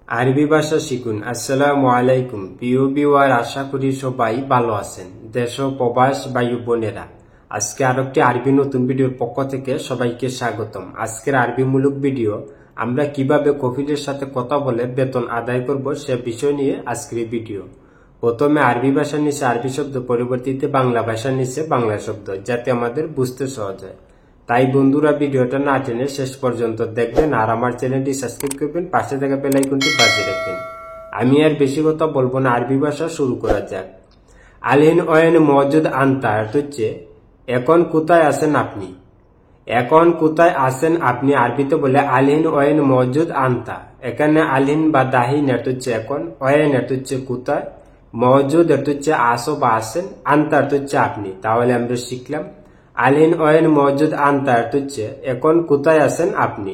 আরবি ভাষা শিখুন। আসসালামু আলাইকুম প্রিয় ভিউয়ার, আশা করি সবাই ভালো আছেন। দেশ ও প্রবাস ভাই বোনেরা, আজকে আরেকটি আরবি নতুন ভিডিওর পক্ষ থেকে সবাইকে স্বাগতম। আজকের আরবিমূলক ভিডিও, আমরা কিভাবে কফিলের সাথে কথা বলে বেতন আদায় করব সে বিষয় নিয়ে আজকের এই ভিডিও। প্রথমে আরবি ভাষার নিচে আরবি শব্দ, পরিবর্তিতে বাংলা ভাষার নিচে বাংলা শব্দ, যাতে আমাদের বুঝতে সহজ হয়। তাই বন্ধুরা, ভিডিওটা না টেনে শেষ পর্যন্ত দেখবেন আর আমার চ্যানেলটি সাবস্ক্রাইব করবেন, পাশে থাকা বেল আইকনটি বাজিয়ে রাখবেন। আমি আর বেশি কথা বলবো না, আরবি ভাষা শুরু করা যাক। আলিন ওয়েন মওজুদ আনতা হচ্ছে এখন কোথায় আছেন আপনি। এখন কোথায় আছেন আপনি আরবিতে বলে আলিন ওয়েন মওজুদ আনতা। এখানে আলিন বা দাহিন এটা হচ্ছে এখন, ওয়েন এটা হচ্ছে কোথায়, মওজুদ এটা হচ্ছে আসো বা আছেন, আনতা এটা হচ্ছে আপনি। তাহলে আমরা শিখলাম আলিন ওয়েন মওজুদ আনতা হচ্ছে এখন কোথায় আছেন আপনি।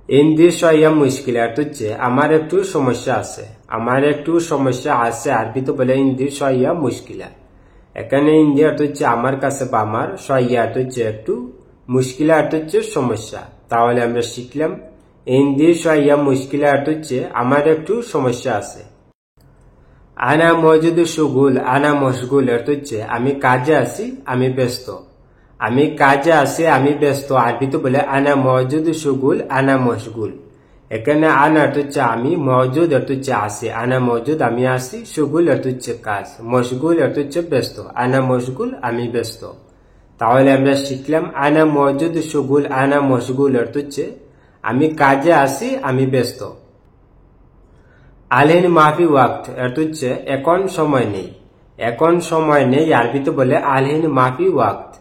ইন্দি শয়া মুশকিল হচ্ছে আমার একটু সমস্যা আছে। আমার একটু সমস্যা আছে আরবিতে বলে ইন্দি শয়া মুশকিলা। এখানে ইন্দি হচ্ছে আমার কাছে বা আমার, শয়া হচ্ছে একটু, মুশকিলা হচ্ছে সমস্যা। তাহলে আমরা শিখলাম ইন্দি শয়া মুশকিলা হচ্ছে আমার একটু সমস্যা আছে। আনা মওজুদ শুগুল, আনা মশগুল হচ্ছে আমি কাজে আছি, আমি ব্যস্ত। আমি কাজে আছি, আমি ব্যস্ত আরবিতে বলে আনা মওজুদ শুগুল, আনা মশগুল। এখানে আনা হচ্ছে আমি, মওজুদ হচ্ছে আছি, আনা মওজুদ আমি আছি, শুগুল হচ্ছে কাজ, মশগুল হচ্ছে ব্যস্ত, আনা মশগুল আমি ব্যস্ত। তাহলে আমরা শিখলাম আনা মওজুদ শুগুল, আনা মশগুল হচ্ছে আমি কাজে আছি, আমি ব্যস্ত। আলহিন মাফি ওয়াক্ত হচ্ছে এখন সময় নেই। এখন সময় নেই আরবিতে বলে আলহিন মাফি ওয়াক্ত।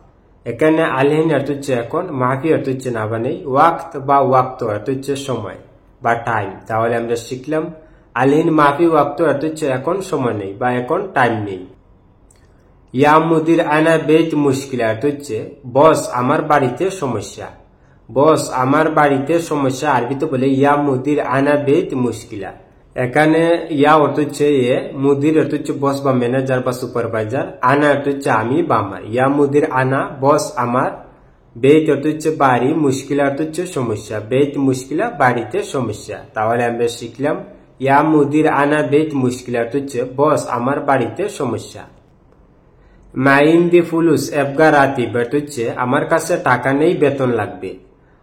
এখানে আলহিন হচ্ছে এখন, মাফি হচ্ছে না বা নেই, ওয়াক্ত বা ওয়াক্ত হচ্ছে সময় বা টাইম। তাহলে আমরা শিখলাম আলহিন মাফি ওয়াক্ত হচ্ছে এখন সময় নেই বা এখন টাইম নেই। ইয়া মুদির আনা বেত মুশকিলা হচ্ছে বস আমার বাড়িতে সমস্যা। বস আমার বাড়িতে সমস্যা আরবিতে বলে ইয়া মুদির আনা বেত মুশকিলা। এখানে ইয়া অর্থ হচ্ছে এ, মুদির অর্থ হচ্ছে বস বা ম্যানেজার বা সুপারভাইজার, আনা অর্থ হচ্ছে আমি বা আমার। ইয়া মুদির আনা বস আমার, বেত অর্থ হচ্ছে বাড়ি, মুশকিলা অর্থ হচ্ছে সমস্যা, বেত মুশকিলা বাড়িতে সমস্যা। তাহলে আমরা শিখলাম ইয়া মুদির আনা বেত মুশকিলা অর্থ হচ্ছে বস আমার বাড়িতে সমস্যা। মাইন্দি ফুলুস এবগা রাতিব হচ্ছে আমার কাছে টাকা নেই, বেতন লাগবে।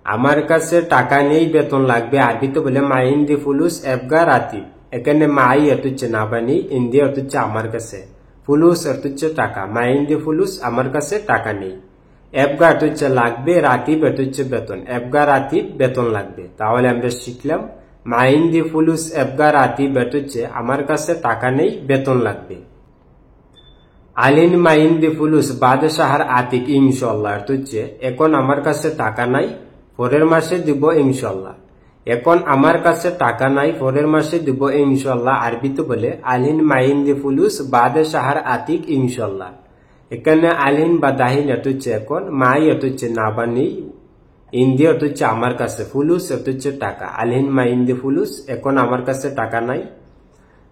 আমার কাছে টাকা নেই, বেতন লাগবে আরবিতে বলে মাইন্দি ফুলুস এবগা রাতিব। এখানে মাই হচ্ছে না বানি, ইন্দি হচ্ছে আমার কাছে, ফুলুস হচ্ছে টাকা, মাইন্দি ফুলুস আমার কাছে টাকা নেই। এবগা হচ্ছে লাগবে, রাতিব হচ্ছে বেতন, এবগা রাতিব বেতন লাগবে। তাহলে আমরা শিখলাম মাইন্দি ফুলুস এবগা রাতিব হচ্ছে আমার কাছে টাকা নেই, বেতন লাগবে। আলিন মাইন্দি ফুলুস বাদশাহার আতিক ইনশাল্লাহ হচ্ছে এখন আমার কাছে টাকা নাই, পরের মাসে দিব ইনশাল্লাহ। এখন আমার কাছে টাকা নাই, পরের মাসে দিব ইনশাল্লাহ আরবিতে বলে আলিন মাইন্দি ফুলুস বাদশাহার আতিক ইনশাল্লাহ। এখানে আলিন বা দাহিন হচ্ছে এখন, মাই হচ্ছে না বা নেই, ইন্দি হচ্ছে আমার কাছে, ফুলুস হচ্ছে টাকা, আলিন মাইন্দি ফুলুস এখন আমার কাছে টাকা নাই।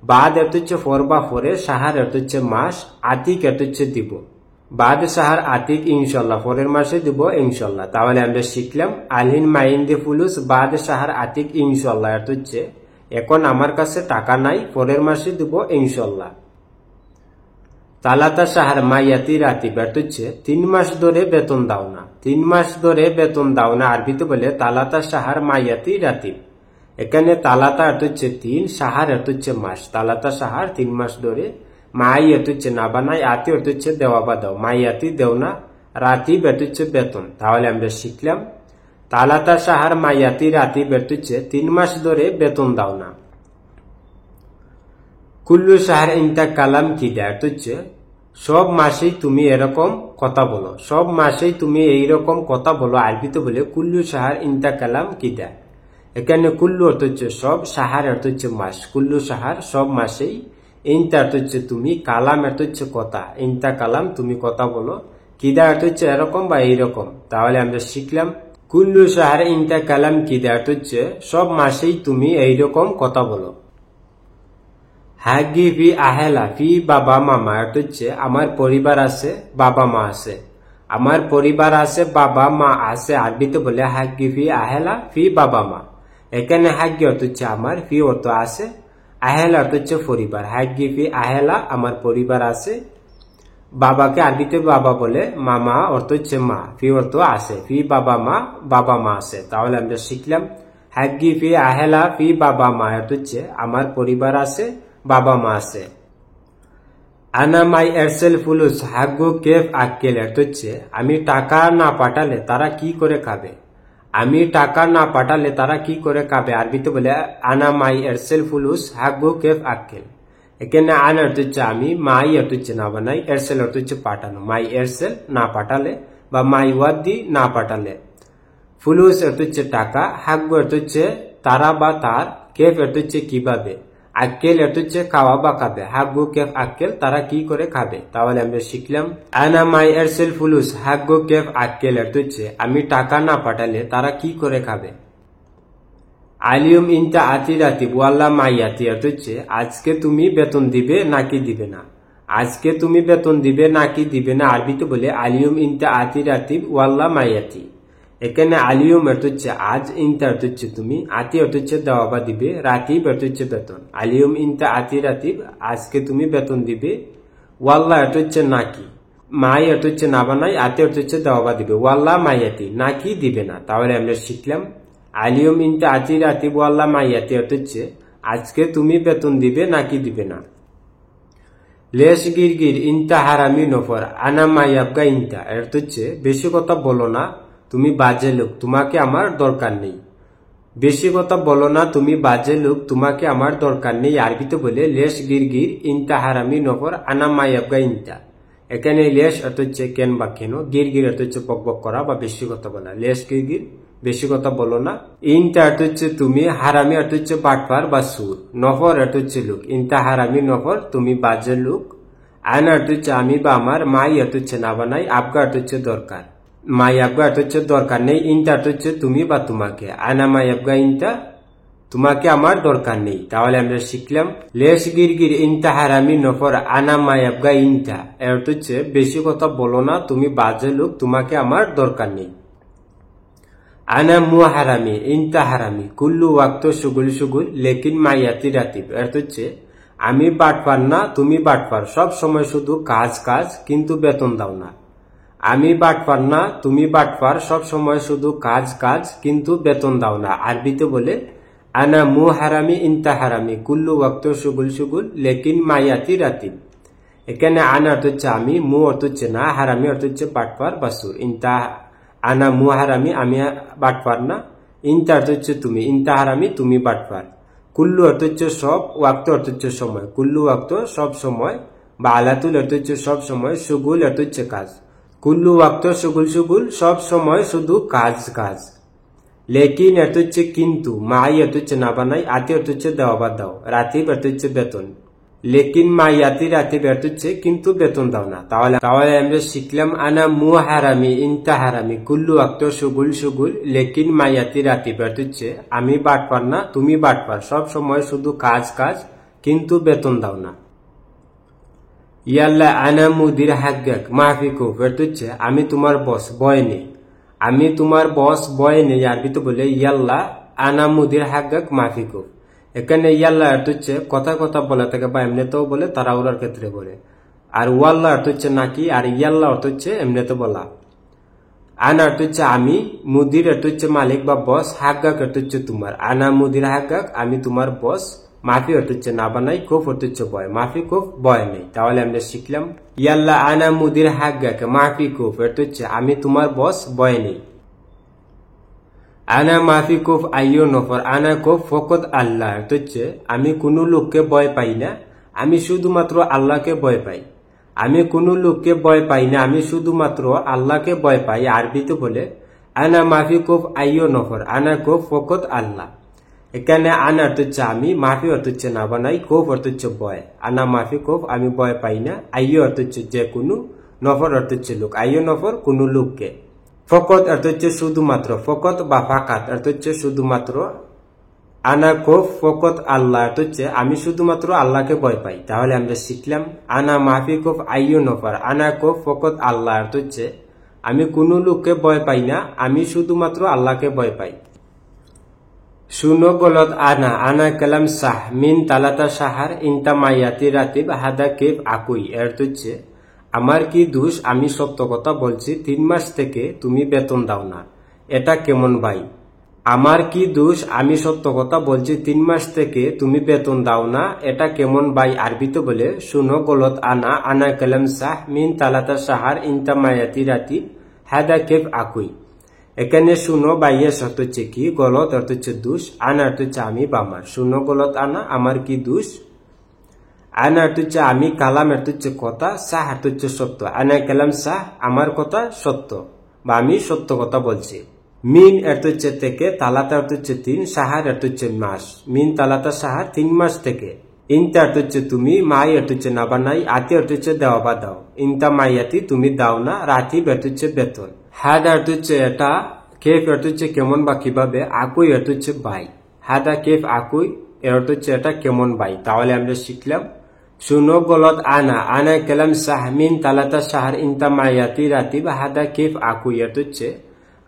বাদ হচ্ছে ফর বা ফরে, সাহার হচ্ছে মাস, আতিক হচ্ছে দিব, বাদ সাহার আতিক ইনশাল্লাহ পরের মাসে দিব ইনশাল্লাহ। তাহলে আমরা শিখলাম আলহিন মাইন্দি ফুলুস বাদ সাহার আতিক ইনশাল্লাহ হচ্ছে এখন আমার কাছে টাকা নাই, পরের মাসে দিব ইনশাল্লাহ। তালাতা সাহার মাইয়াতি রাতিব হচ্ছে 3 মাস ধরে বেতন দাও না। 3 মাস ধরে বেতন দাও না আরবিতে বলে তালাতা সাহার মাইয়াতি রাতিব। এখানে তালাতা হচ্ছে 3, সাহার হচ্ছে মাস, তালাতা সাহার 3 মাস ধরে, মাই হচ্ছে না বানাই, আতি হচ্ছে দেওয়া বা দাও, মাইয়াতি দেও না, রাতিব হচ্ছে বেতন। তাহলে আমরা শিখলাম তালাতা সাহার মাইয়াতি রাতিব হচ্ছে 3 মাস ধরে বেতন দাও না। কুল্লু সাহার ইনতা কালাম কি দেয় হচ্ছে সব মাসেই তুমি এরকম কথা বলো, সব মাসেই তুমি এইরকম কথা বলো আরবিতে বলে কুল্লু সাহার ইনতা কালাম কি দেয়। এখানে কুল্লু অর্থ হচ্ছে সব, সাহার অর্থ হচ্ছে মাস, কুল্লু সাহার সব মাসেই, ইনতা অর্থ হচ্ছে তুমি, কালাম অর্থ হচ্ছে কথা, ইনতা কালাম তুমি কথা বলো, কিদা অর্থ হচ্ছে এরকম বা এইরকম। তাহলে আমরা শিখলাম কুল্লু সাহার ইনতা কালাম কিদা অর্থ হচ্ছে সব মাসেই তুমি এইরকম কথা বলো। হাগি ফি আহেলা, ফি বাবা মামা অর্থ হচ্ছে আমার পরিবার আছে, বাবা মা আছে। আমার পরিবার আছে, বাবা মা আছে আরবিতে বলে হাগি ফি আহেলা, ফি বাবা মা। এখানে হাগ্গি অর্থ হচ্ছে আমার, ফি অর্থ আছে, আহেলা অর্থ হচ্ছে পরিবার, হাগ্গি ফি আহেলা আমার পরিবার আছে। বাবাকে আরবিতে বাবা বলে, মামা অর্থ হচ্ছে মা, ফি অর্থ আছে, ফি বাবা মা আছে। তাহলে আমরা শিখলাম হাগ্গি ফি আহেলা ফি বাবা মা অর্থ হচ্ছে আমার পরিবার আছে, বাবা মা আছে। আনা মাই এরসেল ফুলুস হাগ্গু কেফ আক্কেল অর্থ হচ্ছে আমি টাকা না পাঠালে তারা কি করে খাবে, আমি টাকা না পাঠালে তারা কি করে খাবে, আরবিতে বলে আনা মাই এরসেল ফুলুস হাগ্গু কেফ আক্কেল। এখানে আনা অর্থ হচ্ছে আমি, মাই অর্থ হচ্ছে না বানাই, এরসেল অর্থ হচ্ছে পাঠানো, মাই এরসেল না পাঠালে বা মাই ওয়াদ্দি না পাঠালে। ফুলুস অর্থ হচ্ছে টাকা, হাগ্গু অর্থ হচ্ছে তারা বা তার, কেফ অর্থ হচ্ছে কিভাবে, আক্কেল অর্থ হচ্ছে খাওয়া বা খাবে, হাগ্গু কেফ আক্কেল তারা কি করে খাবে। তাহলে আমরা শিখলাম আনা মাই এরসেল ফুলুস হাগ্গু কেফ আক্কেল অর্থ হচ্ছে আমি টাকা না পাঠালে তারা কি করে খাবে। আলিয়ম ইনতা আতি রাতিব ওয়াল্লা মাইয়াতি অর্থ হচ্ছে আজকে তুমি বেতন দিবে নাকি দিবে না, আজকে তুমি বেতন দিবে নাকি দিবে না, আরবিতে বলে আলিয়ম ইনতা আতি রাতিব ওয়াল্লা মাইয়াতি। এখানে আলিয়ম অর্থ হচ্ছে আজ, ইনতা অর্থ হচ্ছে তুমি, আতি অর্থ হচ্ছে দেওয়া বা দিবে, রাতিব অর্থ হচ্ছে বেতন। আলিয়ম ইনতা আতি রাতিব আজকে তুমি বেতন দিবে, ওয়াল্লা অর্থ হচ্ছে নাকি, মাই অর্থ হচ্ছে না বানাই, আতি অর্থ হচ্ছে দেওয়া বা দিবে, ওয়াল্লা মাইয়াতি নাকি দিবে না। তাহলে আমরা শিখলাম আলিয়ম ইনতা আতি রাতিব ওয়াল্লা মাইয়াতি অর্থ হচ্ছে আজকে তুমি বেতন দিবে নাকি দিবে না। লেশ গিরগির ইনতা হারামি নফর আনা মাইয়াবগা ইনতা অর্থ হচ্ছে বেশি কথা বলো না, তুমি বাজে লোক, তোমাকে আমার দরকার নেই, বেশি কথা বলো না তুমি বাজে লোক, তোমাকে আমার দরকার নেই, আরবিতে বলে লেশ গিরগির ইনতা হারামি নফর আনা মাইয়াবগা ইনতা। এখানে লেশ অর্থ হচ্ছে কেন বা কেন, গিরগির অর্থ হচ্ছে বকবক করা বা বেশি কথা বলা, লেশ গিরগির বেশি কথা বলো না। ইনতা অর্থ হচ্ছে তুমি, হারামি অর্থ হচ্ছে বাটপার বা সুর, নফর অর্থ হচ্ছে লোক, ইনতা হারামি নফর তুমি বাজে লোক। আনা অর্থ হচ্ছে আমি বা আমার, মাই অর্থ হচ্ছে না বানাই, আবগা অর্থ হচ্ছে দরকার, মাই আবগা অর্থ হচ্ছে দরকার নেই, ইনতা অর্থ হচ্ছে তুমি বা তোমাকে, আনা মাই আবগা ইনতা তোমাকে আমার দরকার নেই। তাহলে আমরা শিখলাম লেশ গিরগির ইনতা হারামি নফর আনা মাই আবগা ইনতা অর্থ হচ্ছে বেশি কথা বলো না তুমি বাজে লোক, তোমাকে আমার দরকার নেই। আনা মু হারামি ইনতা হারামি কুল্লু ওয়াক্ত সুগুল সুগুল লেকিন মাইয়াতি রাতিব অর্থ হচ্ছে আমি বাটপার না তুমি বাটপার, সব সময় শুধু কাজ কাজ কিন্তু বেতন দাও না, আমি বাটপার না তুমি বাটপার, সব সময় শুধু কাজ কাজ কিন্তু বেতন দাও না, আরবিতে বলে আনা মু হারামি ইনতা হারামি কুল্লু ওয়াক্ত সুগুল সুগুল লেকিন মাইয়াতি রাতিব। এখানে আনা অর্থ হচ্ছে আমি, মু অর্থ হচ্ছে না, হারামি অর্থ হচ্ছে বাটপার বা সুর, ইনতা আনা মু হারামি আমি বাটপার না, ইনতা অর্থ হচ্ছে তুমি, ইনতা হারামি তুমি বাটপার। কুল্লু অর্থ হচ্ছে সব, ওয়াক্ত অর্থ হচ্ছে সময়, কুল্লু ওয়াক্ত সব সময়, বা আলাতুল অর্থ হচ্ছে সব সময়, সুগুল অর্থ হচ্ছে কাজ, কুল্লু ওয়াক্ত সুগুল সুগুল সব সময় শুধু কাজ কাজ। লেকিন অর্থ হচ্ছে কিন্তু, মাই অর্থ হচ্ছে না বানাই, আতি অর্থ হচ্ছে দেওয়া বা দাও, রাতিব অর্থ হচ্ছে বেতন, লেকিন মাইয়াতি রাতিব অর্থ হচ্ছে কিন্তু বেতন দাও না। তাহলে আমরা শিখলাম আনা মু হারামি ইনতা হারামি কুল্লু ওয়াক্ত সুগুল সুগুল লেকিন মাইয়াতি রাতিব অর্থ হচ্ছে আমি বাটপার না তুমি বাটপার, সব সময় শুধু কাজ কাজ কিন্তু বেতন দাও না। ইয়াল্লা আনা মুদির হাগ্গাক মাহফিকুফ অর্থ হচ্ছে আমি তোমার বস, বয় নেই, আমি তোমার বস বয় নেই, আরবিতে বলে ইয়াল্লা আনা মুদির হাগ্গাক মাহফিকুফ। এখানে ইয়াল্লা অর্থ হচ্ছে কথা কথা বলে থাকে বা এমনিতেও বলে, তাড়াহুড়ার ক্ষেত্রে বলে, আর ওয়াল্লা অর্থ হচ্ছে নাকি, আর ইয়াল্লা অর্থ হচ্ছে এমনিতে বলা। আনা অর্থ হচ্ছে আমি, মুদির অর্থ হচ্ছে মালিক বা বস, হাগ্গাক অর্থ হচ্ছে তোমার, আনা মুদির হাগ্গাক আমি তোমার বস, মাফি অর্থ হচ্ছে না বানাই, কুফ অর্থ হচ্ছে বয়, মাফি কুফ বয় নেই। তাহলে আমরা শিখলাম ইয়াল্লা আনা মুদির হাগ্গাক মাফি কুফ অর্থ হচ্ছে আমি তোমার বস বয় নেই। আনা মাফি কুফ আইয়ো নফর আনা কুফ ফকত আল্লাহ অর্থ হচ্ছে আমি কোনো লোককে ভয় পাই না, আমি শুধুমাত্র আল্লাহকে ভয় পাই, আমি কোনো লোককে ভয় পাই না, আমি শুধুমাত্র আল্লাহকে ভয় পাই, আরবিতে বলে আনা মাফি কুফ আইয়ো নফর আনা কুফ ফকত আল্লাহ। এখানে আনা অর্থ হচ্ছে আমি, মাফি অর্থ হচ্ছে না বানাই, কুফ অর্থ হচ্ছে ভয়, আনা মাফি কুফ আমি ভয় পাই না, আইয়ো অর্থ হচ্ছে যে কোনো, নফর অর্থ হচ্ছে লোক, আইয়ো নফর কোনো লোককে, ফকত অর্থ হচ্ছে শুধুমাত্র, ফকত বা ফাকাত অর্থ হচ্ছে শুধুমাত্র, আনা কুফ ফকত আল্লাহ অর্থ হচ্ছে আমি শুধুমাত্র আল্লাহকে ভয় পাই। তাহলে আমরা শিখলাম আনা মাফি কুফ আইয়ো নফর আনা কুফ ফকত আল্লাহ অর্থ হচ্ছে আমি কোনো লোককে ভয় পাই না, আমি শুধুমাত্র আল্লাহকে ভয় পাই। শুনো গলত আনা আনা কালাম সাহ মিন তালাতা সাহার ইনতা মাইয়াতি রাতিব হাদা কেব আকুই। এর হচ্ছে আমার কি দোষ, আমি সত্য কথা বলছি, 3 মাস থেকে তুমি বেতন দাও না, এটা কেমন ভাই? আমার কি দোষ, আমি সত্য কথা বলছি, 3 মাস থেকে তুমি বেতন দাও না, এটা কেমন ভাই? আরবিতে বলে শুনো গলত আনা আনা কালাম সাহ মিন তালাতা সাহার ইনতা মায়াতি রাতিব হাদা কেব আকুই। এখানে শুনো বাইয়ের শর্ত হচ্ছে কি? গলত অর্থ হচ্ছে দোষ, আনা অর্থ হচ্ছে আমি বা আমার। শুনো গলত আনা আমার কি দোষ, আনা অর্থ হচ্ছে আমি, কালাম অর্থ হচ্ছে কথা, সাহ অর্থ হচ্ছে সত্য। আনা কালাম সাহ আমার কথা সত্য বা আমি সত্য কথা বলছি। মিন অর্থ হচ্ছে থেকে, তালাতা অর্থ হচ্ছে 3, সাহার অর্থ হচ্ছে মাস। মিন তালাতা সাহার 3 মাস থেকে। ইনতা অর্থ হচ্ছে তুমি, মাই অর্থ হচ্ছে না বা নাই, আতি অর্থ হচ্ছে দেওয়া বা দাও। ইনতা মাইয়াতি তুমি দাও না, রাতিব অর্থ হচ্ছে বেতন। হাদা অর্থ হচ্ছে এটা, কেফ অর্থ হচ্ছে কেমন বা কিভাবে, আকুই অর্থ হচ্ছে ভাই। হাদা কেফ আকুই এর অর্থ হচ্ছে এটা কেমন ভাই। তাহলে আমরা শিখলাম শুনো গলত আনা আনা কালাম সাহ মিন তালাতা সাহার ইনতা মাইয়াতি রাতিব হাদা কেফ আকুই। অর্থ হচ্ছে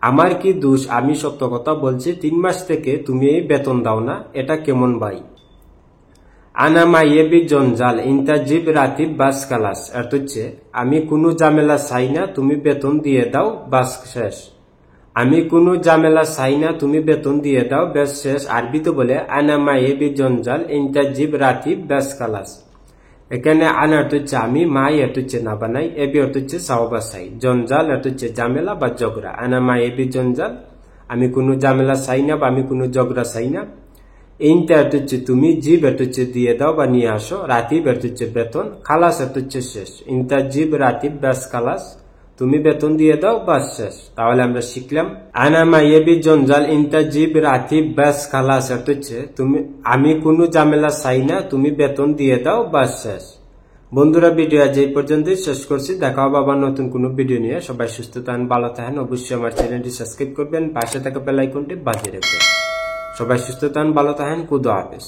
আমার কি দোষ, আমি সত্য কথা বলছি, 3 মাস থেকে তুমি বেতন দাও না, এটা কেমন ভাই? আনা মাইয়েবি জঞ্জাল ইনতা জিব রাতিব বাস খালাস। অর্থ হচ্ছে আমি কোনো ঝামেলা চাই না, তুমি বেতন দিয়ে দাও, বাস শেষ। আমি কোনো ঝামেলা চাই না, তুমি বেতন দিয়ে দাও, বেশ শেষ। আরবিতে বলে আনা মাইয়েবি জঞ্জাল ইনতা জিব রাতিব বাস খালাস। এখানে আনা অর্থ হচ্ছে আমি, মাই অর্থ হচ্ছে না বানাই, এবি অর্থ হচ্ছে সাওবা চাই, জঞ্জাল অর্থ হচ্ছে ঝামেলা বা ঝগড়া। আনা মাইয়েবি জঞ্জাল আমি কোনো ঝামেলা চাই না বা আমি কোনো ঝগড়া চাই না। ইনতা অর্থ হচ্ছে তুমি, জিব অর্থ হচ্ছে দিয়ে দাও বা নিয়ে আসো, রাতিব অর্থ হচ্ছে বেতন, খালাস অর্থ হচ্ছে শেষ। ইনতা জিব রাতিব বাস খালাস, তুমি বেতন দিয়ে দাও, বাস শেষ। তাহলে আমরা শিখলাম আনা মাইয়েবি জঞ্জাল ইনতা জিব রাতিব বাস খালাস। অর্থ হচ্ছে তুমি, আমি কোনো ঝামেলা চাই না, তুমি বেতন দিয়ে দাও, বাস শেষ। বন্ধুরা ভিডিও আজ এই পর্যন্তই শেষ করছি, দেখা হবে আবার নতুন কোনো ভিডিও নিয়ে। সবাই সুস্থ থাকেন, ভালো থাকেন, অবশ্যই আমার চ্যানেলটি সাবস্ক্রাইব করবেন, পাশে থাকা বেল আইকনটি বাজিয়ে রাখবেন। সবাই সুস্থ থাকেন, ভালো থাকেন, খুদা হাফেজ।